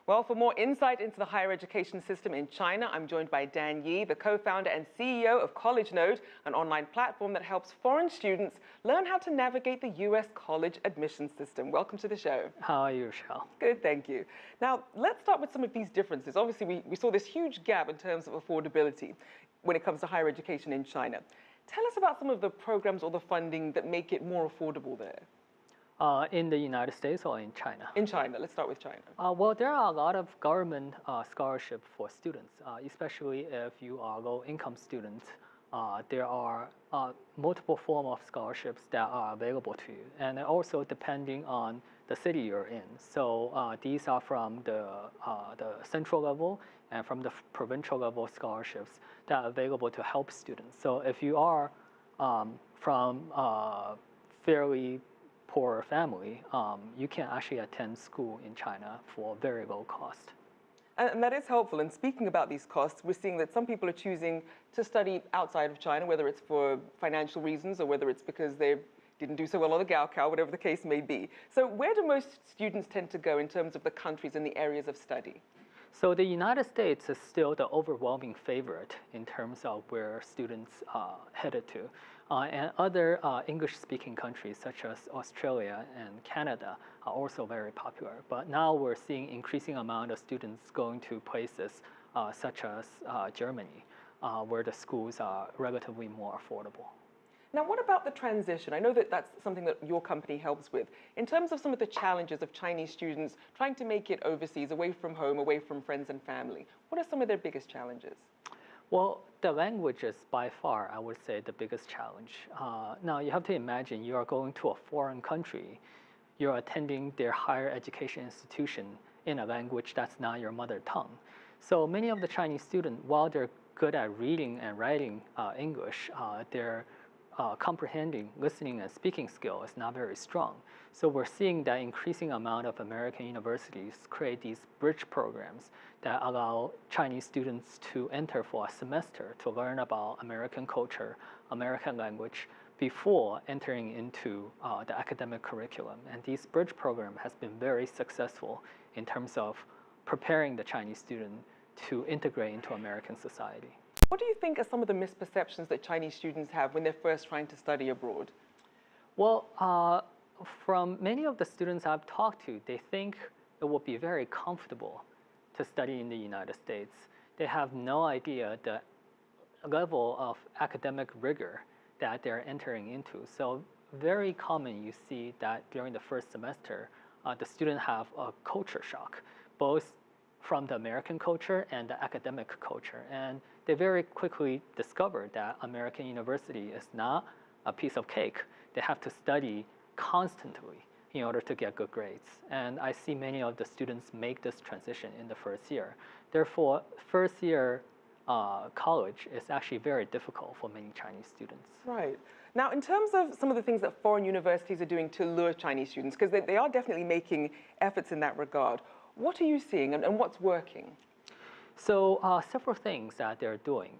Well, for more insight into the higher education system in China, I'm joined by Dan Yi, the co-founder and CEO of CollgeNode, an online platform that helps foreign students learn how to navigate the US college admission system. Welcome to the show. How are you, Rachelle? Good, thank you. Now, let's start with some of these differences. Obviously, we saw this huge gap in terms of affordability when it comes to higher education in China. Tell us about some of the programs or the funding that make it more affordable there. In the United States or in China? In China. Let's start with China. Well, there are a lot of government scholarship for students, especially if you are low-income students. There are multiple forms of scholarships that are available to you, and also depending on the city you're in. So these are from the central level and from the provincial level scholarships that are available to help students. So if you are from fairly poor family, you can actually attend school in China for very low cost. And that is helpful. And speaking about these costs, we're seeing that some people are choosing to study outside of China, whether it's for financial reasons or whether it's because they didn't do so well on the Gaokao, whatever the case may be. So where do most students tend to go in terms of the countries and the areas of study? So the United States is still the overwhelming favorite in terms of where students headed to. And other English-speaking countries such as Australia and Canada are also very popular. But now we're seeing increasing amount of students going to places such as Germany, where the schools are relatively more affordable. Now, what about the transition? I know that that's something that your company helps with. In terms of some of the challenges of Chinese students trying to make it overseas, away from home, away from friends and family, what are some of their biggest challenges? Well, the language is by far, I would say, the biggest challenge. Now, you have to imagine you are going to a foreign country. You're attending their higher education institution in a language that's not your mother tongue. So many of the Chinese students, while they're good at reading and writing English, their comprehending, listening, and speaking skill is not very strong. So we're seeing that increasing amount of American universities create these bridge programs that allow Chinese students to enter for a semester to learn about American culture, American language, before entering into the academic curriculum. And this bridge program has been very successful in terms of preparing the Chinese student to integrate into American society. What do you think are some of the misperceptions that Chinese students have when they're first trying to study abroad? Well, from many of the students I've talked to, they think it will be very comfortable to study in the United States. They have no idea the level of academic rigor that they're entering into. So very common you see that during the first semester, the students have a culture shock, both from the American culture and the academic culture. And they very quickly discovered that American university is not a piece of cake. They have to study constantly in order to get good grades. And I see many of the students make this transition in the first year. Therefore, first year college is actually very difficult for many Chinese students. Right. Now, in terms of some of the things that foreign universities are doing to lure Chinese students, because they are definitely making efforts in that regard, what are you seeing and what's working? So several things that they're doing.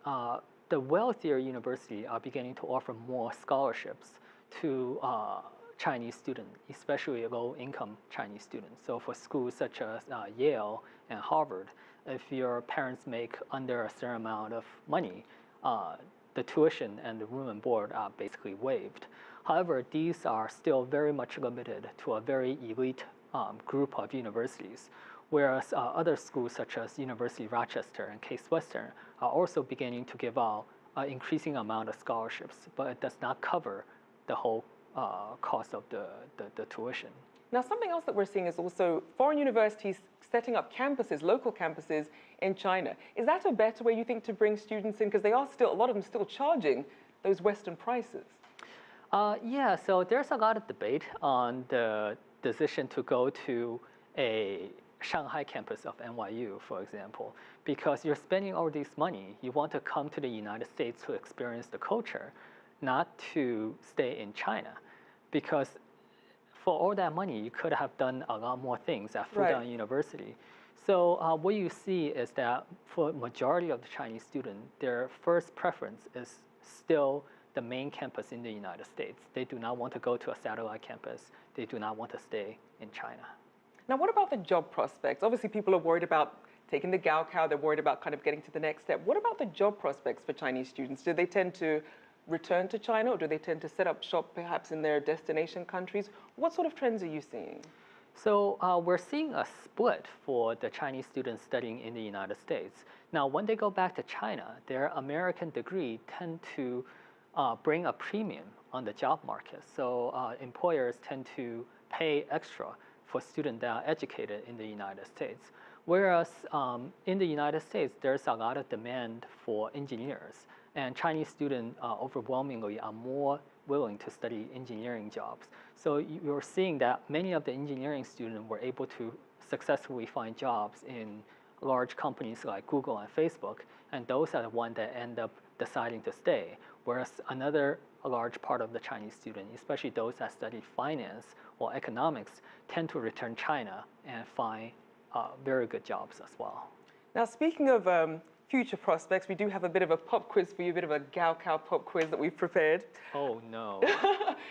The wealthier universities are beginning to offer more scholarships to Chinese students, especially low-income Chinese students. So for schools such as Yale and Harvard, if your parents make under a certain amount of money, the tuition and the room and board are basically waived. However, these are still very much limited to a very elite group of universities, whereas other schools such as University of Rochester and Case Western are also beginning to give out an increasing amount of scholarships, but it does not cover the whole cost of the tuition. Now, something else that we're seeing is also foreign universities setting up campuses, local campuses in China. Is that a better way, you think, to bring students in? Because they are still, a lot of them still charging those Western prices. Yeah, so there's a lot of debate on the decision to go to a Shanghai campus of NYU, for example, because you're spending all this money. You want to come to the United States to experience the culture, not to stay in China, because for all that money, you could have done a lot more things at Fudan University. So what you see is that for majority of the Chinese students, their first preference is still the main campus in the United States. They do not want to go to a satellite campus. They do not want to stay in China. Now, what about the job prospects? Obviously, people are worried about taking the Gaokao, they're worried about kind of getting to the next step. What about the job prospects for Chinese students? Do they tend to return to China, or do they tend to set up shop perhaps in their destination countries? What sort of trends are you seeing? So we're seeing a split for the Chinese students studying in the United States. Now, when they go back to China, their American degree tend to bring a premium on the job market. So employers tend to pay extra for students that are educated in the United States. Whereas in the United States, there's a lot of demand for engineers, and Chinese students overwhelmingly are more willing to study engineering jobs. So you're seeing that many of the engineering students were able to successfully find jobs in large companies like Google and Facebook, and those are the ones that end up deciding to stay. Whereas another large part of the Chinese student, especially those that study finance or economics, tend to return China and find very good jobs as well. Now, speaking of future prospects, we do have a bit of a pop quiz for you, a bit of a Gaokao pop quiz that we've prepared. Oh, no.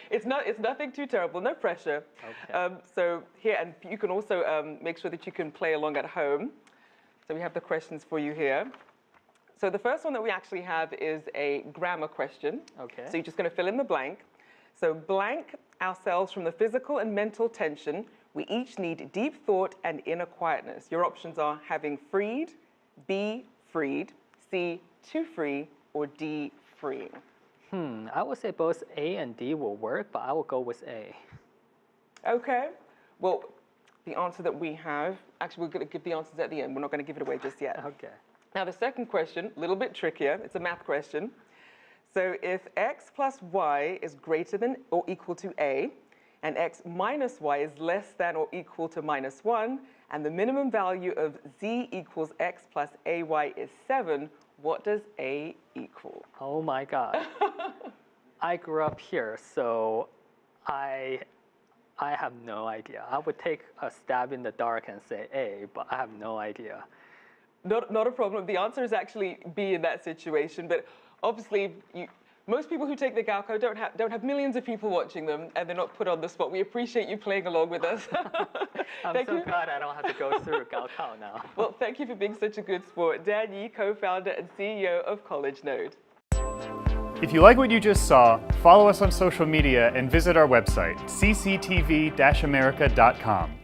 It's nothing too terrible, no pressure. Okay. So here, and you can also make sure that you can play along at home. So we have the questions for you here. So the first one that we actually have is a grammar question. Okay. So you're just going to fill in the blank. So blank ourselves from the physical and mental tension. We each need deep thought and inner quietness. Your options are having freed, B, freed, C, too free, or D, freeing. I would say both A and D will work, but I will go with A. Okay. Well, the answer that we have, actually, we're going to give the answers at the end. We're not going to give it away just yet. Okay. Now, the second question, a little bit trickier. It's a math question. So if x plus y is greater than or equal to a, and x minus y is less than or equal to minus 1, and the minimum value of z equals x plus ay is 7, what does a equal? Oh my God. I grew up here, so I have no idea. I would take a stab in the dark and say A, but I have no idea. Not a problem. The answer is actually B in that situation, but obviously most people who take the Gaokao don't have millions of people watching them, and they're not put on the spot. We appreciate you playing along with us. I'm so glad I don't have to go through Gaokao now. Well, thank you for being such a good sport. Dan Yi, co-founder and CEO of CollgeNode. If you like what you just saw, follow us on social media and visit our website, cctv-america.com.